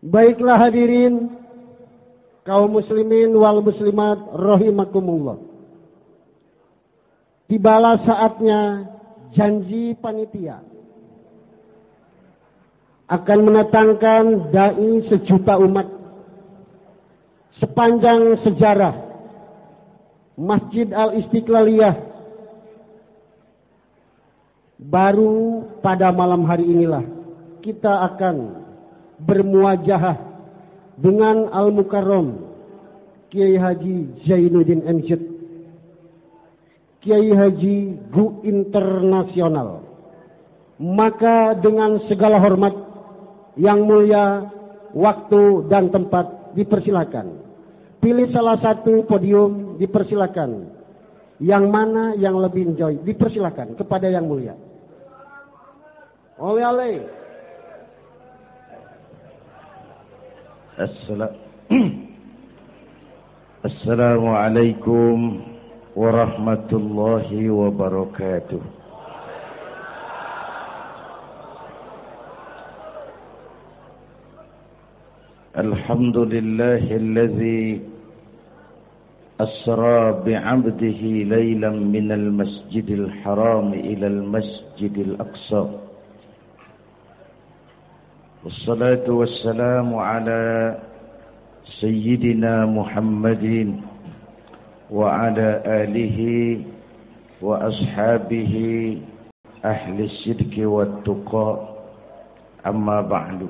Baiklah hadirin kaum muslimin wal muslimat rahimakumullah. Tibalah saatnya janji panitia akan mendatangkan dai sejuta umat sepanjang sejarah Masjid Al-Istiqlaliyah. Baru pada malam hari inilah kita akan bermuajahah dengan Al-Mukarram Kiai Haji Zainuddin MZ, Kiai Haji Gu Internasional. Maka dengan segala hormat yang mulia, waktu dan tempat dipersilakan. Pilih salah satu podium, dipersilakan. Yang mana yang lebih enjoy, dipersilakan kepada yang mulia. Oleh-oleh. Assalamualaikum warahmatullahi wabarakatuh. Alhamdulillahilladzi asra bi'abdihi laylan minal masjidil haram ilal masjidil aqsa. Wassalatu wassalamu ala sayyidina Muhammadin wa ala alihi wa ashabihi ahli sidqi wat tuqa, amma ba'du.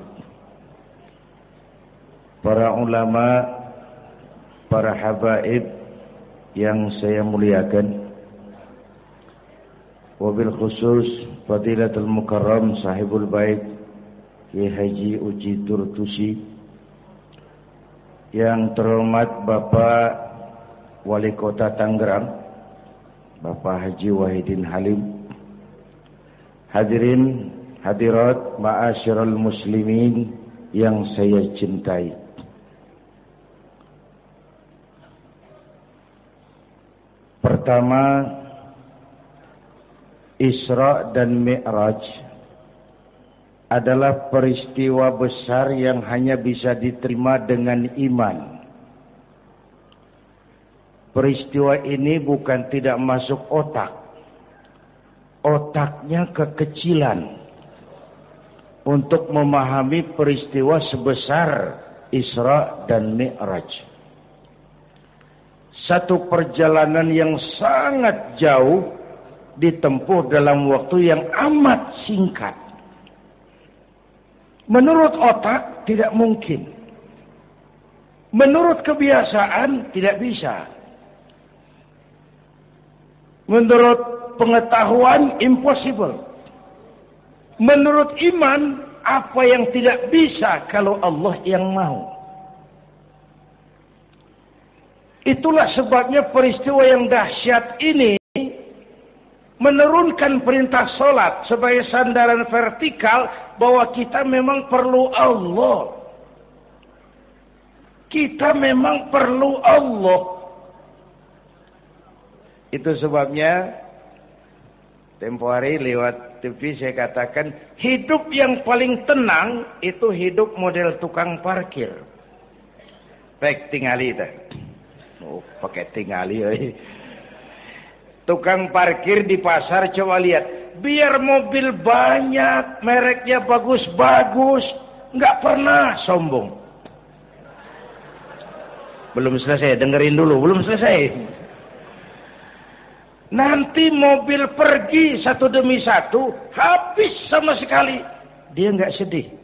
Para ulama, para habaib yang saya muliakan, wabil khusus Fadilatul Mukarram Sahibul Bait Kiai Haji Uji Turtusi, yang terhormat Bapak Wali Kota Tangerang Bapak Haji Wahidin Halim, hadirin hadirat ma'asyiral muslimin yang saya cintai. Pertama, Isra dan Mi'raj adalah peristiwa besar yang hanya bisa diterima dengan iman. Peristiwa ini bukan tidak masuk otak. Otaknya kekecilan untuk memahami peristiwa sebesar Isra dan Mi'raj. Satu perjalanan yang sangat jauh ditempuh dalam waktu yang amat singkat. Menurut otak tidak mungkin. Menurut kebiasaan tidak bisa. Menurut pengetahuan impossible. Menurut iman apa yang tidak bisa kalau Allah yang mau. Itulah sebabnya peristiwa yang dahsyat ini menurunkan perintah solat sebagai sandaran vertikal bahwa kita memang perlu Allah. Kita memang perlu Allah. Itu sebabnya tempo hari lewat TV saya katakan hidup yang paling tenang itu hidup model tukang parkir. Baik tingali itu. Oh, pakai tingali. Tukang parkir di pasar, coba lihat. Biar mobil banyak, mereknya bagus-bagus, nggak pernah sombong. Belum selesai, dengerin dulu, belum selesai. Nanti mobil pergi satu demi satu, habis sama sekali. Dia nggak sedih.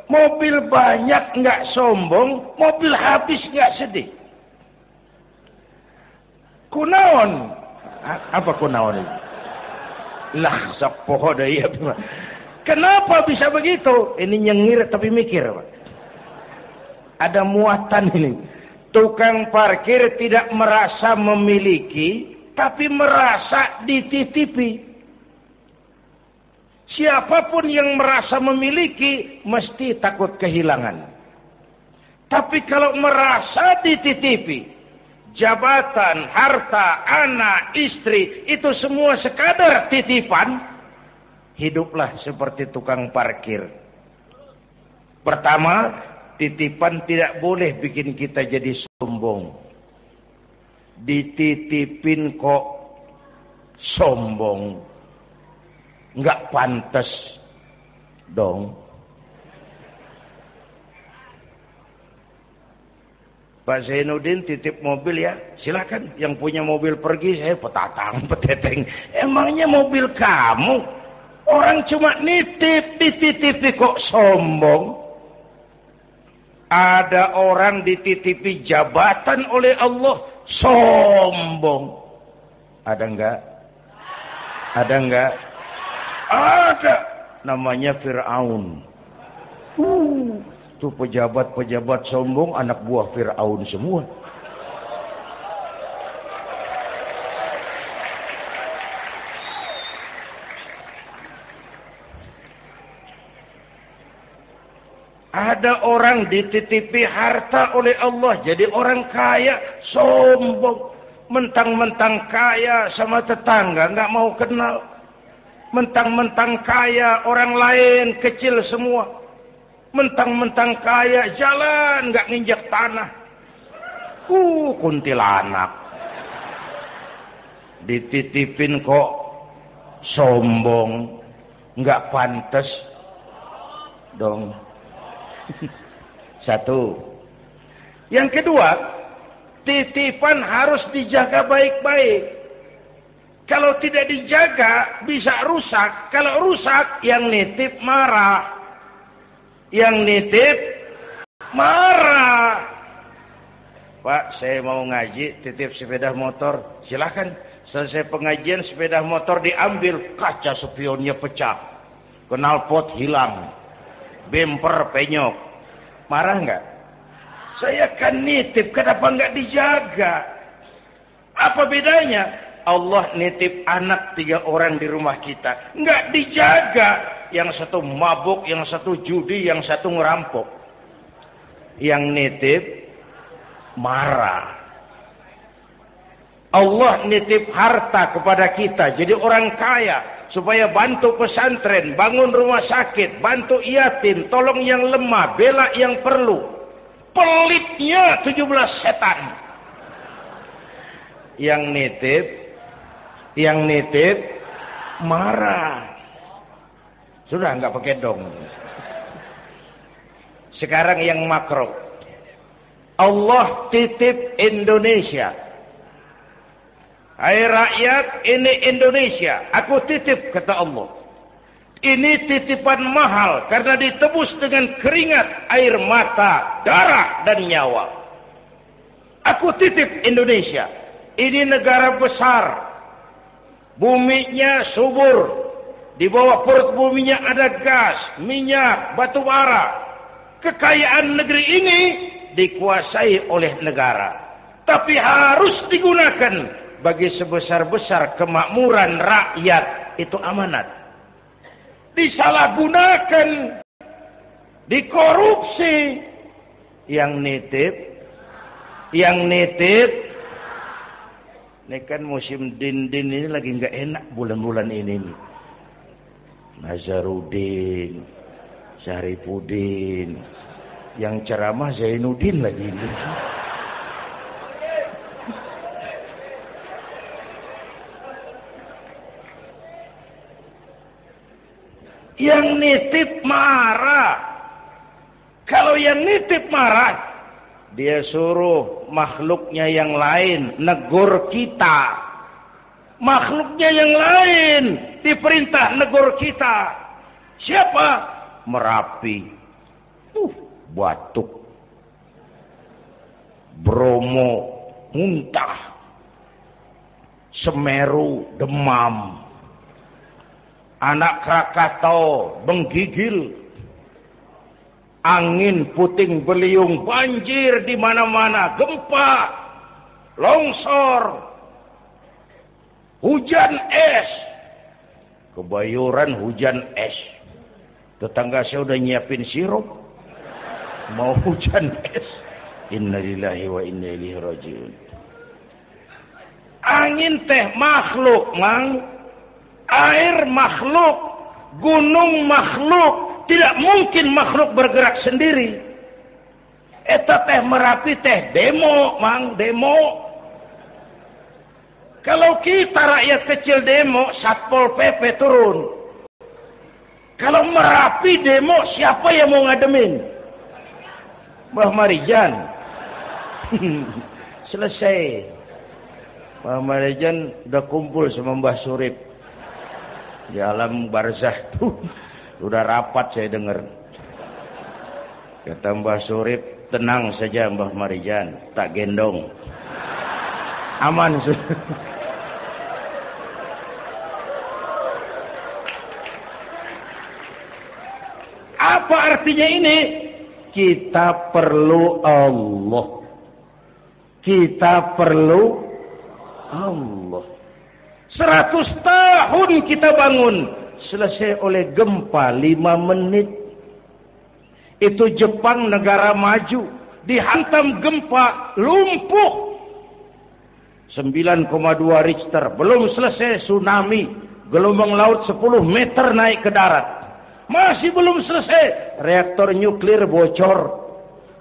Mobil banyak nggak sombong, mobil habis nggak sedih. Kunaon? Apa kunaon itu? Lah, sok poho deui. Kenapa bisa begitu? Ini nyengir tapi mikir, Pak. Ada muatan ini. Tukang parkir tidak merasa memiliki, tapi merasa dititipi. Siapapun yang merasa memiliki, mesti takut kehilangan. Tapi kalau merasa dititipi, jabatan, harta, anak, istri, itu semua sekadar titipan. Hiduplah seperti tukang parkir. Pertama, titipan tidak boleh bikin kita jadi sombong. Dititipin kok sombong, nggak pantas dong. Pak Zainuddin titip mobil ya, silakan. Yang punya mobil pergi, saya petatang peteteng. Emangnya mobil kamu? Orang cuma nitip, dititipi kok sombong. Ada orang dititipi jabatan oleh Allah, sombong. Ada enggak? Ada enggak? Ada. Namanya Fir'aun. Itu pejabat-pejabat sombong, anak buah Fir'aun semua. Ada orang dititipi harta oleh Allah, jadi orang kaya, sombong. Mentang-mentang kaya sama tetangga, nggak mau kenal. Mentang-mentang kaya, orang lain kecil semua. Mentang-mentang kaya, jalan nggak nginjak tanah. Kuntilanak. Dititipin kok sombong, nggak pantas dong. Satu. Yang kedua, titipan harus dijaga baik-baik. Kalau tidak dijaga bisa rusak. Kalau rusak, yang nitip marah. Yang nitip marah. Pak, saya mau ngaji, titip sepeda motor. Silakan. Selesai pengajian, sepeda motor diambil, kaca spionnya pecah, knalpot hilang, bemper penyok. Marah nggak? Saya kan nitip, kenapa nggak dijaga? Apa bedanya? Allah nitip anak 3 orang di rumah kita, nggak dijaga. Yang satu mabuk, yang satu judi, yang satu ngerampok. Yang nitip marah. Allah nitip harta kepada kita, jadi orang kaya, supaya bantu pesantren, bangun rumah sakit, bantu yatim, tolong yang lemah, bela yang perlu. Pelitnya 17 setan. Yang nitip marah. Sudah nggak pakai dong. Sekarang yang makro. Allah titip Indonesia. Hai rakyat, ini Indonesia. Aku titip, kata Allah. Ini titipan mahal karena ditebus dengan keringat, air mata, darah, dan nyawa. Aku titip Indonesia. Ini negara besar. Buminya subur. Di bawah perut buminya ada gas, minyak, batu bara. Kekayaan negeri ini dikuasai oleh negara. Tapi harus digunakan bagi sebesar-besar kemakmuran rakyat. Itu amanat. Disalahgunakan, dikorupsi. Yang nitip. Ini kan musim din-din ini lagi nggak enak bulan-bulan ini nih. Nazarudin, Syarifudin, yang ceramah Zainuddin lagi ini. Yang nitip marah. Kalau yang nitip marah, dia suruh makhluknya yang lain negur kita. Makhluknya yang lain diperintah negur kita. Siapa? Merapi, batuk, Bromo, muntah, Semeru, demam, Anak Krakatau, menggigil, angin puting beliung, banjir di mana-mana, gempa, longsor, hujan es. Kebayoran hujan es. Tetangga saya udah nyiapin sirup. Mau hujan es. Innalillahi wa inna ilaihi rajiun. Angin teh makhluk, Mang. Air makhluk. Gunung makhluk. Tidak mungkin makhluk bergerak sendiri. Eta teh Merapi teh demo, Mang, demo. Kalau kita rakyat kecil demo, Satpol PP turun. Kalau Merapi demo, siapa yang mau ngademin? Mbah Marijan. Selesai. Mbah Marijan udah kumpul sama Mbah Surip. Di alam barzah tuh. Udah rapat saya dengar. Kata Mbah Surip, tenang saja Mbah Marijan, tak gendong. Aman. Apa artinya ini? Kita perlu Allah. Kita perlu Allah. 100 tahun kita bangun, selesai oleh gempa 5 menit. Itu Jepang negara maju, dihantam gempa, lumpuh. 9,2 Richter, belum selesai tsunami, gelombang laut 10 meter naik ke darat. Masih belum selesai, reaktor nuklir bocor,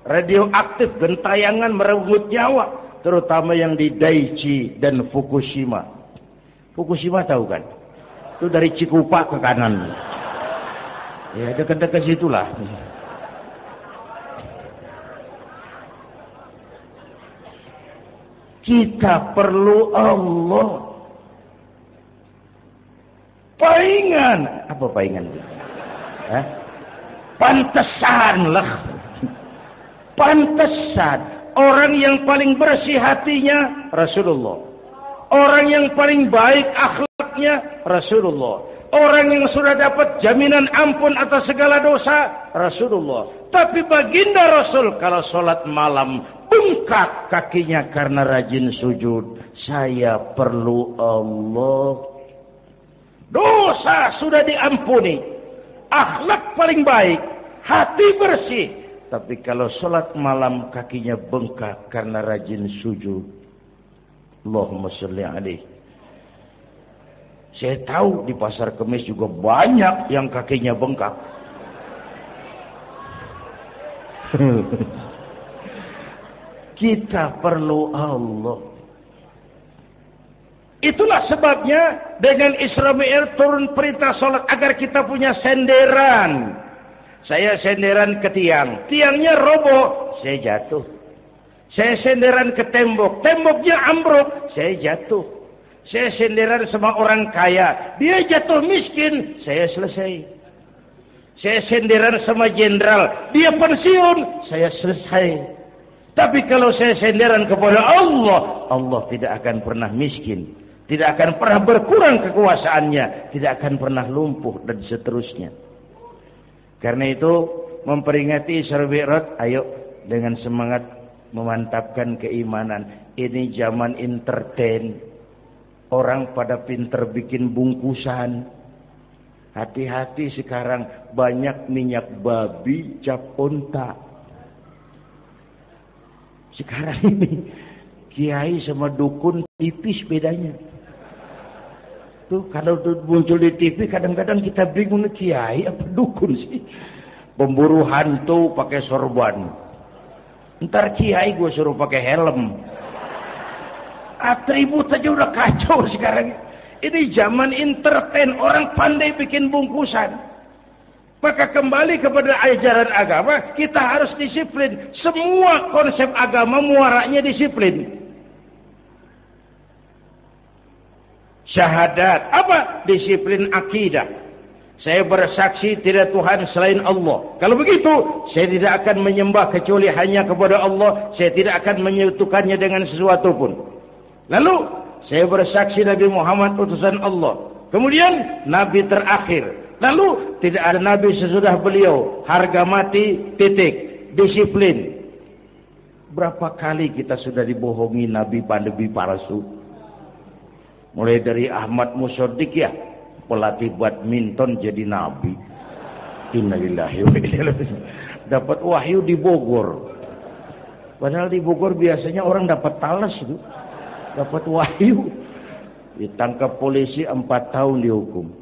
radioaktif gentayangan merenggut nyawa, terutama yang di Daiichi dan Fukushima. Fukushima tahu kan? Itu dari Cikupa ke kanan. Ya dekat-dekat situlah. Kita perlu Allah. Paingan. Apa paingan? Hah? Pantesan lah. Pantesan. Orang yang paling bersih hatinya Rasulullah. Orang yang paling baik akhlaknya Rasulullah. Orang yang sudah dapat jaminan ampun atas segala dosa Rasulullah. Tapi baginda Rasul kalau sholat malam bengkak kakinya karena rajin sujud. Saya perlu Allah. Dosa sudah diampuni, akhlak paling baik, hati bersih. Tapi kalau sholat malam kakinya bengkak karena rajin sujud. Allahumma sholli alaihi. Saya tahu di pasar Kemis juga banyak yang kakinya bengkak. Kita perlu Allah. Itulah sebabnya dengan Isra Mi'raj turun perintah sholat agar kita punya senderan. Saya senderan ke tiang, tiangnya roboh, saya jatuh. Saya senderan ke tembok, temboknya ambruk, saya jatuh. Saya senderan sama orang kaya, dia jatuh miskin, saya selesai. Saya senderan sama jenderal, dia pensiun, saya selesai. Tapi kalau saya senderan kepada Allah, Allah tidak akan pernah miskin, tidak akan pernah berkurang kekuasaannya, tidak akan pernah lumpuh dan seterusnya. Karena itu memperingati Isra Mi'raj, ayo dengan semangat memantapkan keimanan. Ini zaman entertain. Orang pada pinter bikin bungkusan. Hati-hati sekarang banyak minyak babi cap unta. Sekarang ini kiai sama dukun tipis bedanya. Tuh kalau muncul di TV kadang-kadang kita bingung, kiai apa dukun sih? Pemburu hantu pakai sorban. Ntar kiai gue suruh pakai helm. Atribut aja udah kacau sekarang. Ini zaman entertain, orang pandai bikin bungkusan. Maka kembali kepada ajaran agama, kita harus disiplin. Semua konsep agama muaranya disiplin. Syahadat, apa? Disiplin akidah. Saya bersaksi tidak Tuhan selain Allah. Kalau begitu, saya tidak akan menyembah kecuali hanya kepada Allah. Saya tidak akan menyekutukannya dengan sesuatu pun. Lalu, saya bersaksi Nabi Muhammad utusan Allah. Kemudian, Nabi terakhir. Lalu, tidak ada Nabi sesudah beliau. Harga mati, titik. Disiplin. Berapa kali kita sudah dibohongi Nabi pandemi palsu? Mulai dari Ahmad Musaddiq ya, pelatih badminton jadi nabi. Innalillahi wa inna ilaihi raji'un. Dapat wahyu di Bogor. Padahal di Bogor biasanya orang dapat talas itu. Dapat wahyu. Ditangkap polisi 4 tahun dihukum.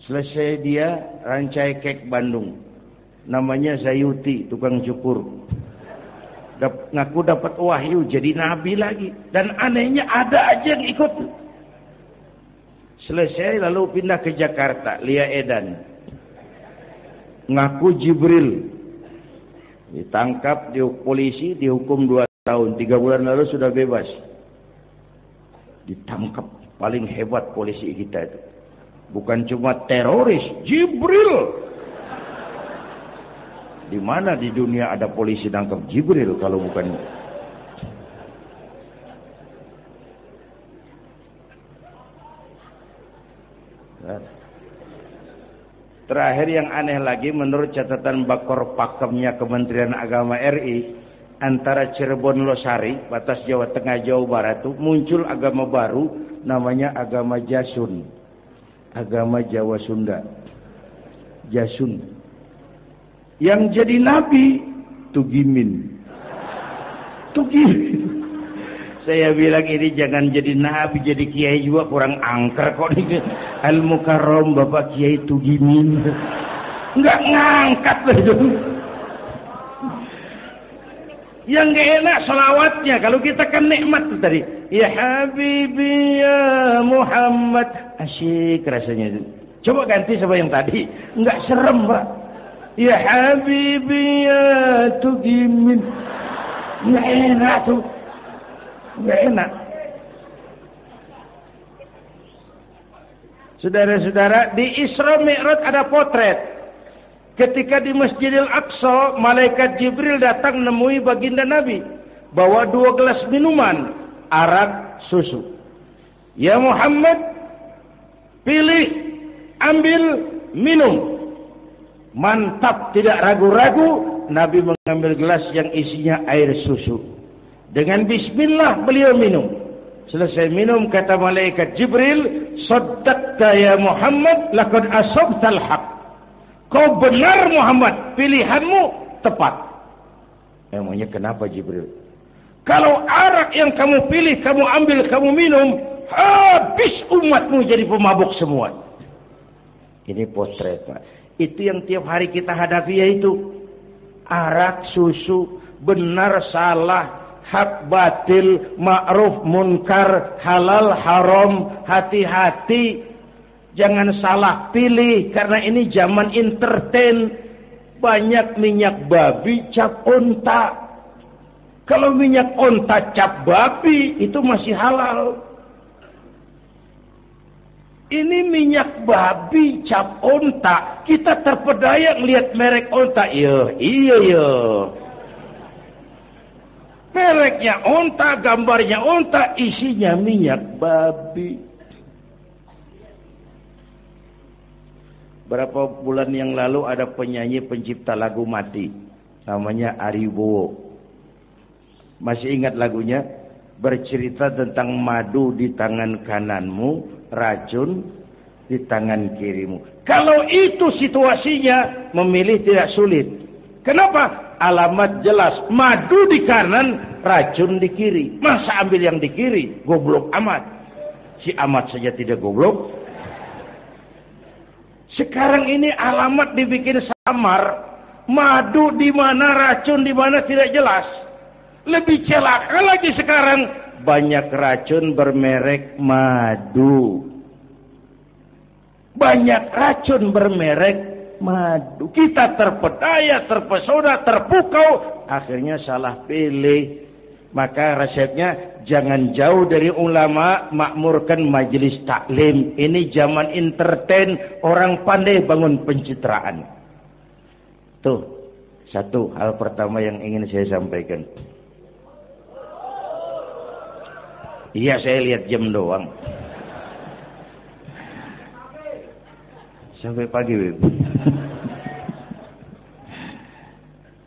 Selesai dia rancai kek Bandung. Namanya Zayuti, tukang cukur. Ngaku dapat wahyu jadi nabi lagi. Dan anehnya ada aja yang ikut. Selesai lalu pindah ke Jakarta, Lia Edan. Ngaku Jibril. Ditangkap di polisi, dihukum 2 tahun. 3 bulan lalu sudah bebas. Ditangkap, paling hebat polisi kita itu. Bukan cuma teroris, Jibril. Di mana di dunia ada polisi nangkap Jibril kalau bukan? Terakhir yang aneh lagi, menurut catatan Bakor Pakemnya Kementerian Agama RI, antara Cirebon Losari, batas Jawa Tengah Jawa Barat itu muncul agama baru namanya agama Jasun. Agama Jawa Sunda. Jasun. Yang jadi nabi Tugimin. Tugimin. Saya bilang ini jangan jadi nabi, jadi kiai juga kurang angker kok nih. Al-Mukarram Bapak Kiai Tugimin. Enggak ngangkat loh itu. Yang gak enak selawatnya. Kalau kita kan nikmat tuh tadi. Ya Habibi ya Muhammad. Asyik rasanya itu. Coba ganti sama yang tadi. Enggak serem Pak. Ya Habibi ya Tugimin. Enggak enak tuh. Enggak enak. Saudara-saudara, di Isra Mi'raj ada potret. Ketika di Masjidil Aqsa, malaikat Jibril datang menemui baginda Nabi. Bawa 2 gelas minuman, arak, susu. Ya Muhammad, pilih, ambil, minum. Mantap, tidak ragu-ragu, Nabi mengambil gelas yang isinya air susu. Dengan bismillah beliau minum. Selesai minum kata malaikat Jibril, "Shaddaqta ya Muhammad, laqad asabtal haqq." Kau benar Muhammad, pilihanmu tepat. Emangnya kenapa Jibril? Kalau arak yang kamu pilih, kamu ambil, kamu minum, habis umatmu jadi pemabuk semua. Ini potret Pak. Itu yang tiap hari kita hadapi, yaitu arak, susu, benar, salah, hak, batil, ma'ruf, munkar, halal, haram. Hati-hati. Jangan salah pilih, karena ini zaman entertain. Banyak minyak babi cap onta. Kalau minyak onta cap babi, itu masih halal. Ini minyak babi cap onta. Kita terpedaya ngelihat merek onta. Iya. Mereknya onta, gambarnya onta, isinya minyak babi. Berapa bulan yang lalu ada penyanyi pencipta lagu mati. Namanya Ari Bowo. Masih ingat lagunya? Bercerita tentang madu di tangan kananmu, racun di tangan kirimu. Kalau itu situasinya, memilih tidak sulit. Kenapa? Alamat jelas. Madu di kanan, racun di kiri. Masa ambil yang di kiri? Goblok amat. Si amat saja tidak goblok. Sekarang ini alamat dibikin samar. Madu di mana, racun di mana tidak jelas. Lebih celaka lagi sekarang. Banyak racun bermerek madu. Banyak racun bermerek madu. Kita terpedaya, terpesona, terpukau. Akhirnya salah pilih. Maka resepnya, jangan jauh dari ulama, makmurkan majelis taklim. Ini zaman entertain, orang pandai bangun pencitraan. Tuh, satu hal pertama yang ingin saya sampaikan. Iya, saya lihat jam doang. Sampai pagi, Beb.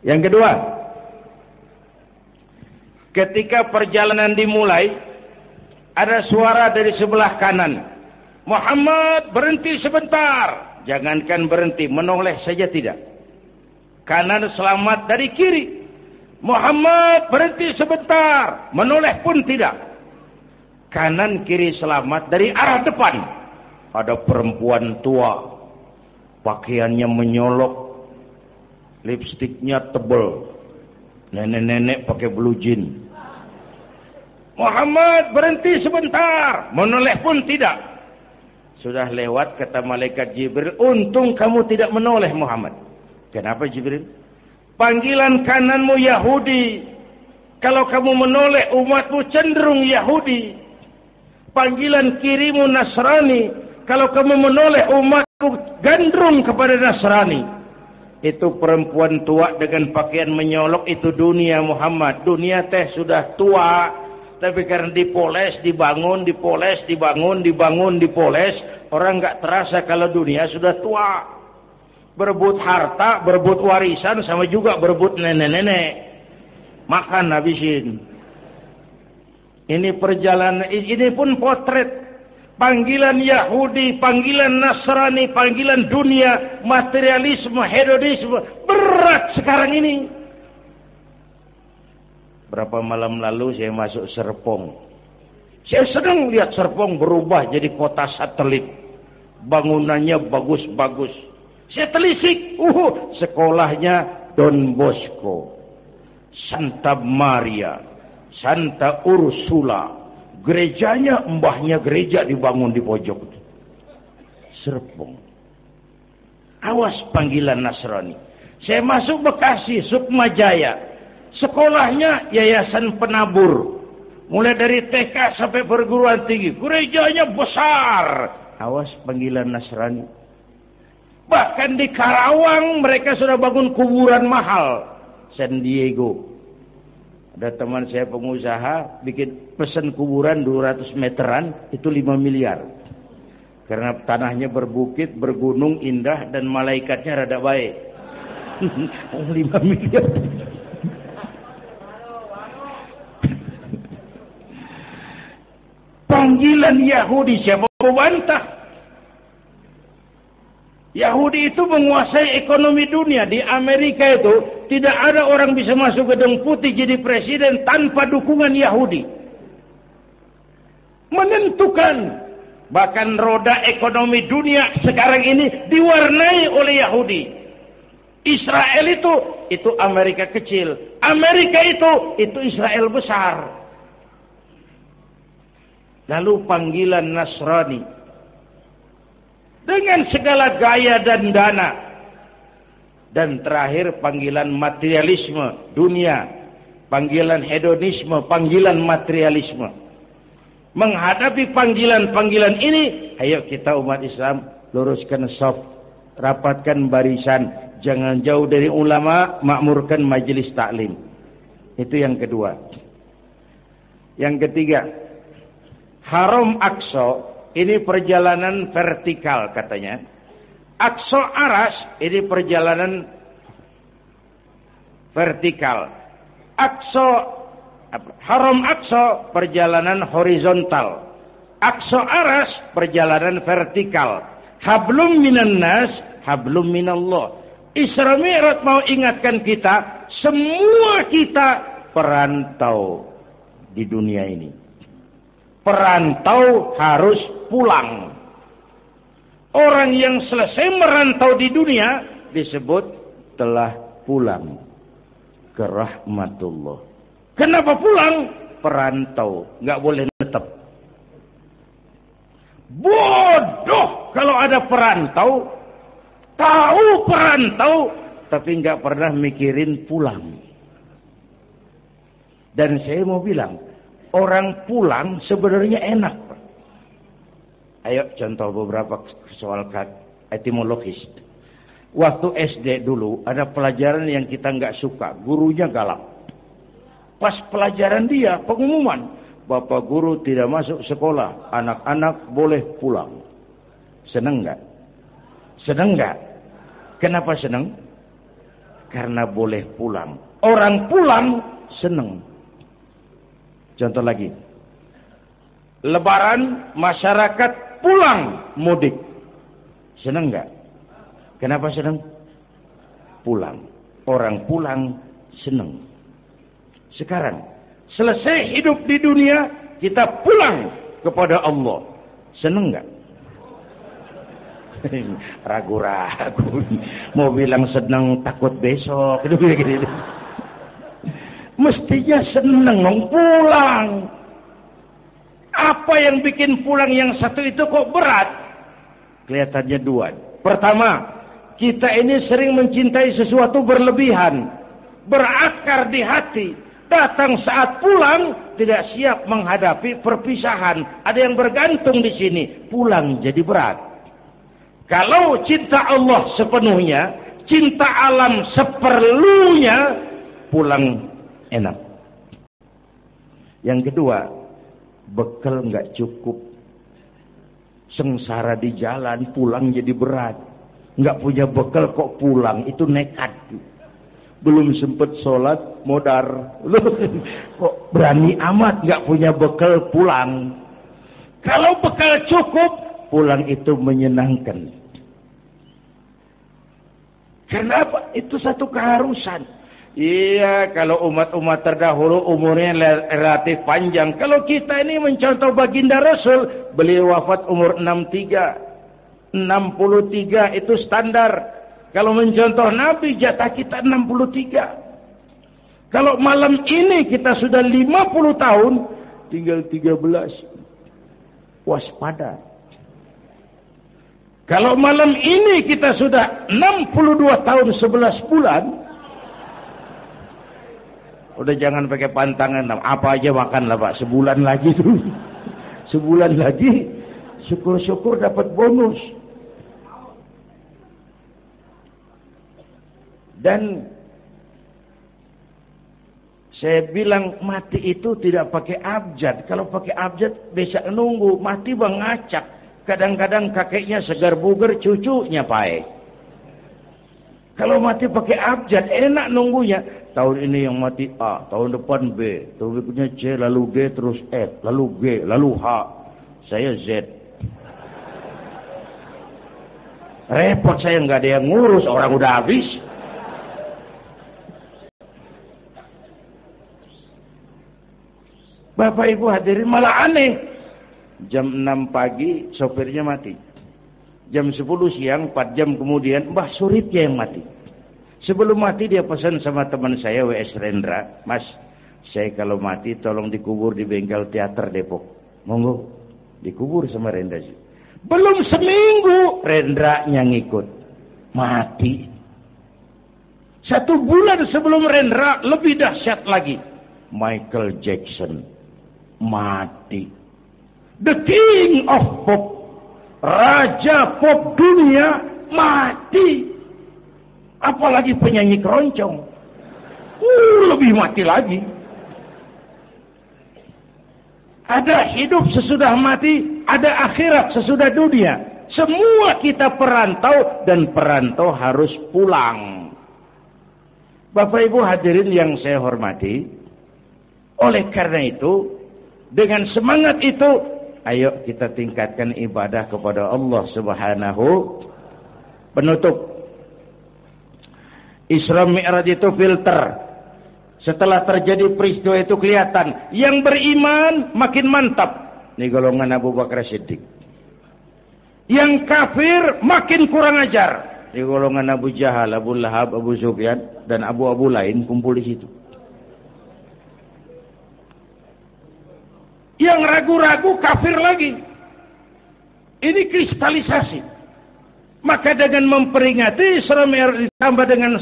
Yang kedua, ketika perjalanan dimulai, ada suara dari sebelah kanan. Muhammad, berhenti sebentar. Jangankan berhenti, menoleh saja tidak. Kanan selamat dari kiri. Muhammad, berhenti sebentar. Menoleh pun tidak. Kanan kiri selamat dari arah depan. Ada perempuan tua, Pakaiannya menyolok, lipstiknya tebal. Nenek-nenek pakai blue jean. Muhammad, berhenti sebentar. Menoleh pun tidak. Sudah lewat, kata malaikat Jibril, untung kamu tidak menoleh Muhammad. Kenapa Jibril? Panggilan kananmu Yahudi. Kalau kamu menoleh, umatmu cenderung Yahudi. Panggilan kirimu Nasrani. Kalau kamu menoleh, umatmu gandrung kepada Nasrani. Itu perempuan tua dengan pakaian menyolok, itu dunia Muhammad. Dunia teh sudah tua, tapi karena dipoles, dibangun, dipoles, dibangun, dibangun, dipoles, orang nggak terasa kalau dunia sudah tua. Berebut harta, berebut warisan, sama juga berebut nenek-nenek. Makan habisin. Ini perjalanan, ini pun potret. Panggilan Yahudi, panggilan Nasrani, panggilan dunia, materialisme, hedonisme, berat sekarang ini. Berapa malam lalu saya masuk Serpong. Saya senang lihat Serpong berubah jadi kota satelit. Bangunannya bagus-bagus. Saya telisik, sekolahnya Don Bosco, Santa Maria, Santa Ursula. Gerejanya, mbahnya gereja dibangun di pojok. Serpong. Awas panggilan Nasrani. Saya masuk Bekasi, Sukma Jaya. Sekolahnya Yayasan Penabur. Mulai dari TK sampai perguruan tinggi. Gerejanya besar. Awas panggilan Nasrani. Bahkan di Karawang mereka sudah bangun kuburan mahal. San Diego. Ada teman saya pengusaha bikin pesen kuburan 200 meteran itu 5 miliar. Karena tanahnya berbukit, bergunung, indah dan malaikatnya rada baik. 5 miliar. Panggilan Yahudi, siapa mau bantah? Yahudi itu menguasai ekonomi dunia. Di Amerika itu tidak ada orang bisa masuk gedung putih jadi presiden tanpa dukungan Yahudi. Menentukan. Bahkan roda ekonomi dunia sekarang ini diwarnai oleh Yahudi. Israel itu Amerika kecil. Amerika itu Israel besar. Lalu panggilan Nasrani. Dengan segala gaya dan dana. Dan terakhir panggilan materialisme dunia. Panggilan hedonisme, panggilan materialisme. Menghadapi panggilan-panggilan ini, ayo kita umat Islam luruskan saf, rapatkan barisan, jangan jauh dari ulama, makmurkan majelis taklim. Itu yang kedua. Yang ketiga, Haram Aqsa. Ini perjalanan vertikal katanya. Aqsa Aras ini perjalanan vertikal. Haram Aqsa perjalanan horizontal. Aqsa Aras perjalanan vertikal. Hablum minan nas, hablum minallah. Isra Mi'raj mau ingatkan kita, semua kita perantau di dunia ini. Perantau harus pulang. Orang yang selesai merantau di dunia disebut telah pulang ke rahmatullah. Kenapa pulang? Perantau, nggak boleh tetap. Bodoh kalau ada perantau, tahu perantau, tapi nggak pernah mikirin pulang. Dan saya mau bilang, orang pulang sebenarnya enak. Ayo contoh beberapa soal etimologis. Waktu SD dulu ada pelajaran yang kita nggak suka, gurunya galak. Pas pelajaran dia pengumuman, Bapak guru tidak masuk sekolah, anak-anak boleh pulang. Seneng nggak? Seneng nggak? Kenapa seneng? Karena boleh pulang. Orang pulang seneng. Contoh lagi. Lebaran masyarakat pulang mudik. Senang enggak? Kenapa senang? Pulang. Orang pulang senang. Sekarang selesai hidup di dunia, kita pulang kepada Allah. Senang enggak? Ragu-ragu. Mau bilang senang takut besok. Gitu. Mestinya senang pulang. Apa yang bikin pulang yang satu itu kok berat? Kelihatannya dua. Pertama, kita ini sering mencintai sesuatu berlebihan. Berakar di hati. Datang saat pulang, tidak siap menghadapi perpisahan. Ada yang bergantung di sini. Pulang jadi berat. Kalau cinta Allah sepenuhnya, cinta alam seperlunya, pulang enak. Yang kedua, bekal nggak cukup. Sengsara di jalan, pulang jadi berat. Nggak punya bekal kok pulang, itu nekat. Belum sempet sholat, modar. Kok berani amat nggak punya bekal pulang. Kalau bekal cukup, pulang itu menyenangkan. Kenapa? Itu satu keharusan. Iya, kalau umat-umat terdahulu umurnya relatif panjang. Kalau kita ini mencontoh baginda Rasul, beliau wafat umur 63. 63 itu standar. Kalau mencontoh Nabi, jatah kita 63. Kalau malam ini kita sudah 50 tahun, tinggal 13. Waspada. Kalau malam ini kita sudah 62 tahun 11 bulan, udah jangan pakai pantangan, apa aja makan lah Pak, sebulan lagi tuh. Sebulan lagi, syukur-syukur dapat bonus. Dan saya bilang mati itu tidak pakai abjad. Kalau pakai abjad bisa nunggu, mati bang ngacak. Kadang-kadang kakeknya segar bugar, cucunya pae. Kalau mati pakai abjad, enak nunggunya. Tahun ini yang mati A, tahun depan B, tahun berikutnya C, lalu G, terus F, lalu G, lalu H. Saya Z. Repot saya, nggak ada yang ngurus, orang udah habis. Bapak Ibu hadirin, malah aneh. Jam 6 pagi sopirnya mati. Jam 10 siang, 4 jam kemudian Mbah Suripnya yang mati. Sebelum mati dia pesan sama teman saya W.S. Rendra, Mas, saya kalau mati tolong dikubur di bengkel teater Depok. Monggo, dikubur sama Rendra. Belum seminggu Rendranya ngikut, mati. 1 bulan sebelum Rendra, lebih dahsyat lagi, Michael Jackson mati. The King of Pop, Raja Pop dunia, mati. Apalagi penyanyi keroncong, lebih mati lagi. Ada hidup sesudah mati, ada akhirat sesudah dunia. Semua kita perantau, dan perantau harus pulang. Bapak Ibu hadirin yang saya hormati, oleh karena itu, dengan semangat itu, ayo kita tingkatkan ibadah kepada Allah Subhanahu. Penutup, Isra Mi'raj itu filter. Setelah terjadi peristiwa itu kelihatan, yang beriman makin mantap. Ini golongan Abu Bakar Siddiq. Yang kafir makin kurang ajar. Ini golongan Abu Jahal, Abu Lahab, Abu Sufyan, dan abu-abu lain kumpul di situ. Yang ragu-ragu kafir lagi. Ini kristalisasi. Maka dengan memperingati Isra Mi'raj ditambah dengan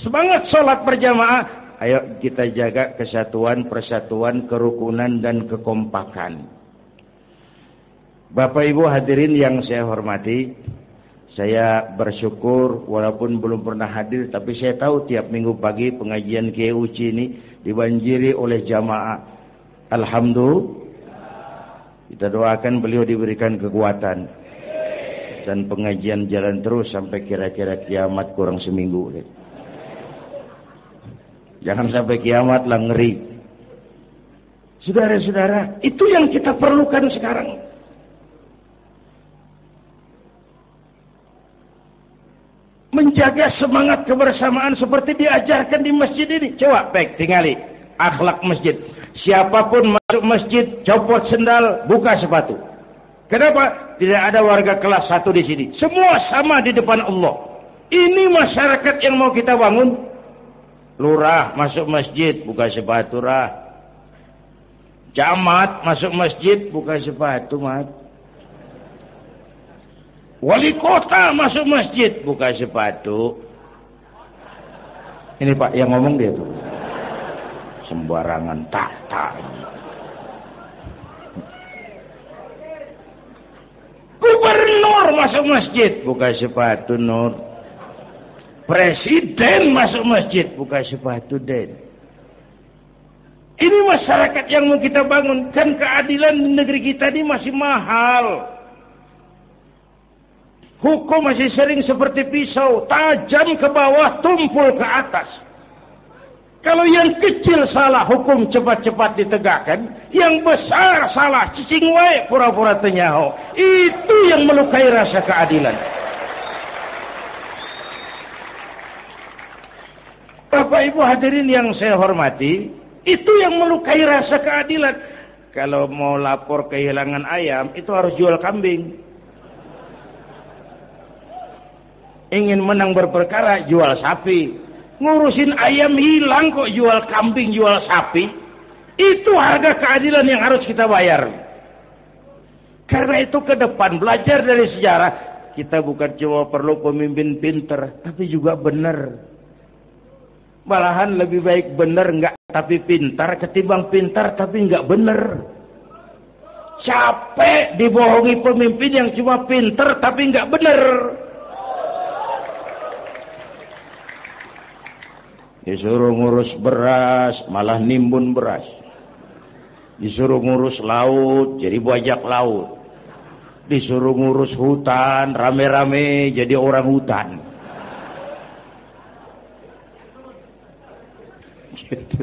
semangat sholat berjamaah, ayo kita jaga kesatuan, persatuan, kerukunan, dan kekompakan. Bapak Ibu hadirin yang saya hormati, saya bersyukur walaupun belum pernah hadir, tapi saya tahu tiap minggu pagi pengajian Kiai Uci ini dibanjiri oleh jamaah. Alhamdulillah. Kita doakan beliau diberikan kekuatan dan pengajian jalan terus sampai kira-kira kiamat, kurang seminggu. Jangan sampai kiamat lah, ngeri. Saudara-saudara, itu yang kita perlukan sekarang. Menjaga semangat kebersamaan seperti diajarkan di masjid ini. Coba baik tingali akhlak masjid. Siapapun masuk masjid, copot sendal, buka sepatu. Kenapa? tidak ada warga kelas 1 di sini. Semua sama di depan Allah. Ini masyarakat yang mau kita bangun. Lurah masuk masjid buka sepatu rah. Camat masuk masjid buka sepatu mat. Wali kota masuk masjid buka sepatu. Ini Pak yang ngomong dia tuh. Sembarangan tak. Gubernur masuk masjid buka sepatu nur. Presiden masuk masjid buka sepatu den. Ini masyarakat yang mau kita bangun. Kan keadilan di negeri kita ini masih mahal. Hukum masih sering seperti pisau, tajam ke bawah, tumpul ke atas. Kalau yang kecil salah, hukum cepat-cepat ditegakkan. Yang besar salah, cicing wae pura-pura tenyaho. Itu yang melukai rasa keadilan. Bapak Ibu hadirin yang saya hormati, itu yang melukai rasa keadilan. Kalau mau lapor kehilangan ayam, itu harus jual kambing. Ingin menang berperkara, jual sapi. Ngurusin ayam hilang kok jual kambing, jual sapi. Itu harga keadilan yang harus kita bayar. Karena itu ke depan, belajar dari sejarah. Kita bukan cuma perlu pemimpin pinter, tapi juga benar. Malahan lebih baik benar enggak tapi pintar, ketimbang pintar tapi enggak benar. Capek dibohongi pemimpin yang cuma pintar tapi enggak benar. Disuruh ngurus beras, malah nimbun beras. Disuruh ngurus laut, jadi bajak laut. Disuruh ngurus hutan, rame-rame jadi orang hutan. Gitu.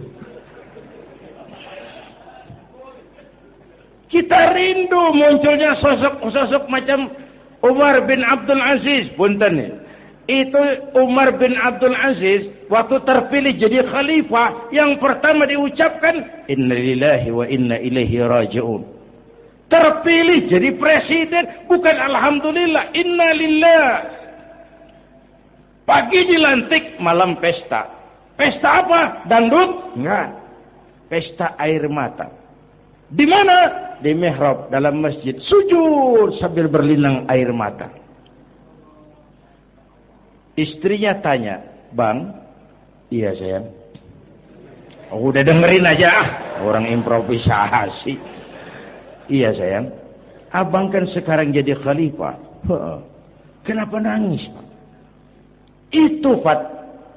Kita rindu munculnya sosok-sosok macam Umar bin Abdul Aziz. Punten nih. Itu Umar bin Abdul Aziz waktu terpilih jadi khalifah, yang pertama diucapkan innalillahi wa inna ilaihi raji'un. Terpilih jadi presiden, bukan alhamdulillah, innalillah. Pagi dilantik, malam pesta. Pesta apa? Dangdut? Enggak. Pesta air mata. Di mana? Di mihrab dalam masjid, sujud sambil berlinang air mata. Istrinya tanya, "Bang?" "Iya sayang." "Oh, udah dengerin aja, orang improvisasi." "Iya sayang, abang kan sekarang jadi khalifah." "Kenapa nangis, Pak?" "Itu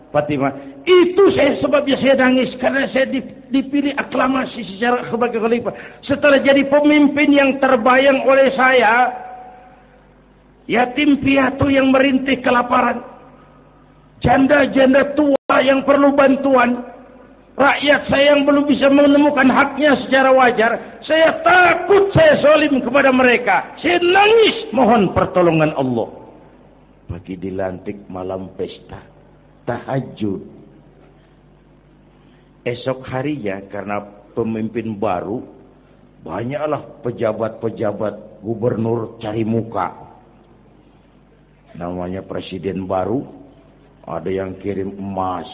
Fatimah, itu sebabnya saya nangis karena saya dipilih aklamasi secara sebagai khalifah. Setelah jadi pemimpin yang terbayang oleh saya, yatim piatu yang merintih kelaparan, janda-janda tua yang perlu bantuan, rakyat saya yang belum bisa menemukan haknya secara wajar, saya takut saya zalim kepada mereka. Saya nangis mohon pertolongan Allah." Pagi dilantik, malam pesta, tahajud. Esok harinya karena pemimpin baru, banyaklah pejabat-pejabat gubernur cari muka. Namanya presiden baru, ada yang kirim emas,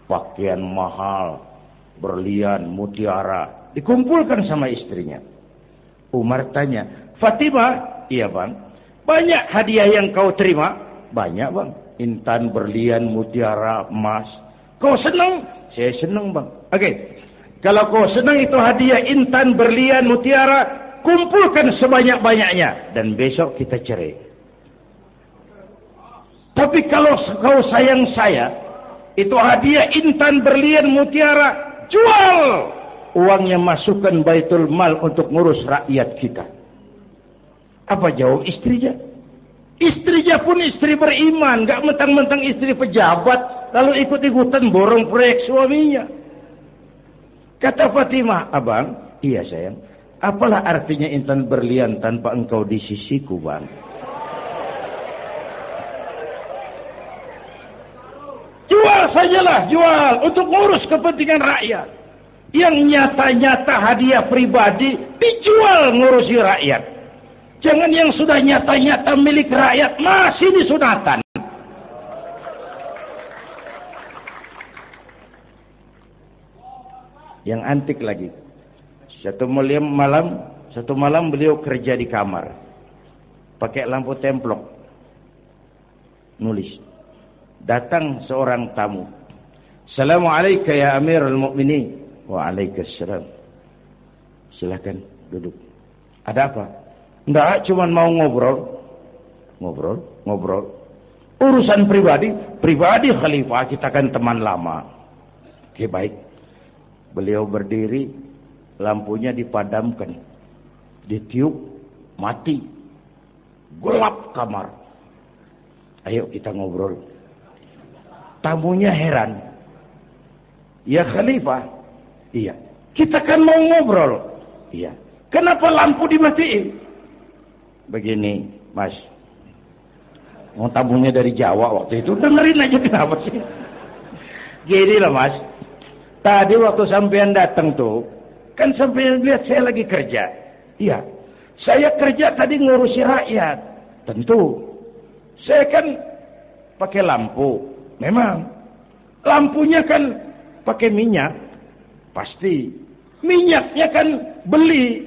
pakaian mahal, berlian, mutiara, dikumpulkan sama istrinya. Umar tanya, "Fatimah?" "Iya bang." "Banyak hadiah yang kau terima?" "Banyak bang, intan, berlian, mutiara, emas." "Kau senang?" "Saya senang bang." "Oke, kalau kau senang itu hadiah intan, berlian, mutiara, kumpulkan sebanyak-banyaknya dan besok kita cerai. Tapi kalau kau sayang saya, itu hadiah intan, berlian, mutiara, jual. Uangnya masukkan baitul mal untuk ngurus rakyat kita." Apa jawab istrinya? Istrinya pun istri beriman, gak mentang-mentang istri pejabat lalu ikut-ikutan borong proyek suaminya. Kata Fatimah, "Abang?" "Iya sayang." "Apalah artinya intan berlian tanpa engkau di sisiku bang?" "Jual sajalah, jual untuk ngurus kepentingan rakyat. Yang nyata-nyata hadiah pribadi dijual ngurusi rakyat. Jangan yang sudah nyata-nyata milik rakyat masih disunatkan. Yang antik lagi. Satu malam beliau kerja di kamar. Pakai lampu templok. Nulis. Datang seorang tamu. Assalamualaikum ya Amirul Mukminin. Waalaikumsalam. Silakan duduk. Ada apa? Enggak, cuma mau ngobrol. Ngobrol. Urusan pribadi khalifah, kita kan teman lama. Oke, baik. Beliau berdiri, lampunya dipadamkan. Ditiup, mati. Gelap kamar. Ayo kita ngobrol. Tamunya heran. Ya khalifah. Iya. Kita kan mau ngobrol. Iya. Kenapa lampu dimatiin? Begini, Mas. Mau tamunya dari Jawa waktu itu. Dengerin aja kenapa sih. Gini lah Mas. Tadi waktu sampean datang tuh. Kan sampean lihat saya lagi kerja. Iya. Saya kerja tadi ngurusi rakyat. Tentu. Saya kan pakai lampu. Memang. Lampunya kan pakai minyak. Pasti. Minyaknya kan beli.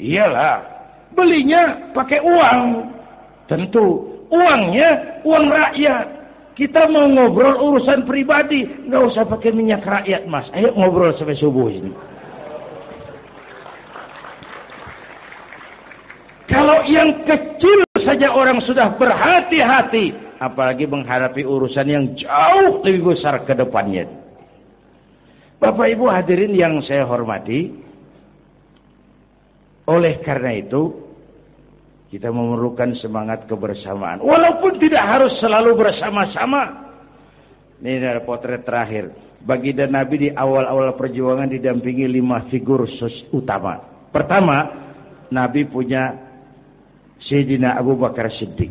Iyalah. Belinya pakai uang. Tentu. Uangnya uang rakyat. Kita mau ngobrol urusan pribadi. Nggak usah pakai minyak rakyat Mas. Ayo ngobrol sampai subuh ini. Kalau yang kecil saja orang sudah berhati-hati. Apalagi menghadapi urusan yang jauh lebih besar ke depannya. Bapak Ibu hadirin yang saya hormati. Oleh karena itu. Kita memerlukan semangat kebersamaan. Walaupun tidak harus selalu bersama-sama. Ini adalah potret terakhir. Baginda Nabi di awal-awal perjuangan didampingi 5 figur utama. Pertama, Nabi punya Sayyidina Abu Bakar Siddiq.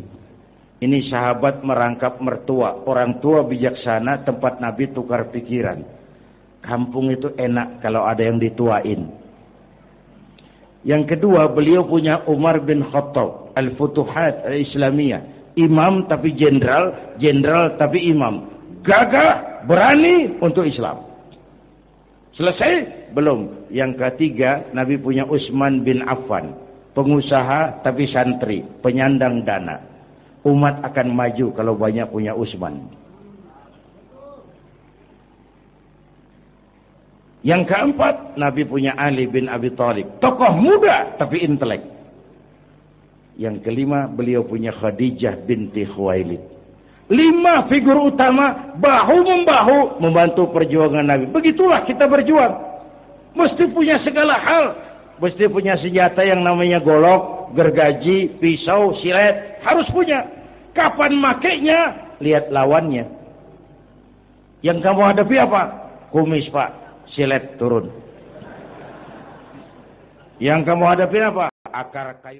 Ini sahabat merangkap mertua. Orang tua bijaksana, tempat Nabi tukar pikiran. Kampung itu enak kalau ada yang dituain. Yang kedua, beliau punya Umar bin Khattab, Al-Futuhat Al-Islamiyah. Imam tapi jenderal, jenderal tapi imam. Gagah, berani untuk Islam. Selesai? Belum. Yang ketiga, Nabi punya Utsman bin Affan. Pengusaha tapi santri, penyandang dana. Umat akan maju kalau banyak punya Utsman. Yang keempat, Nabi punya Ali bin Abi Thalib. Tokoh muda, tapi intelek. Yang kelima, beliau punya Khadijah binti Khuwailid. 5 figur utama, bahu-membahu, membantu perjuangan Nabi. Begitulah kita berjuang. Mesti punya segala hal. Mesti punya senjata yang namanya golok, gergaji, pisau, silet. Harus punya. Kapan makainya? Lihat lawannya. Yang kamu hadapi apa? Kumis Pak. Silet turun. Yang kamu hadapi apa? Akar kayu.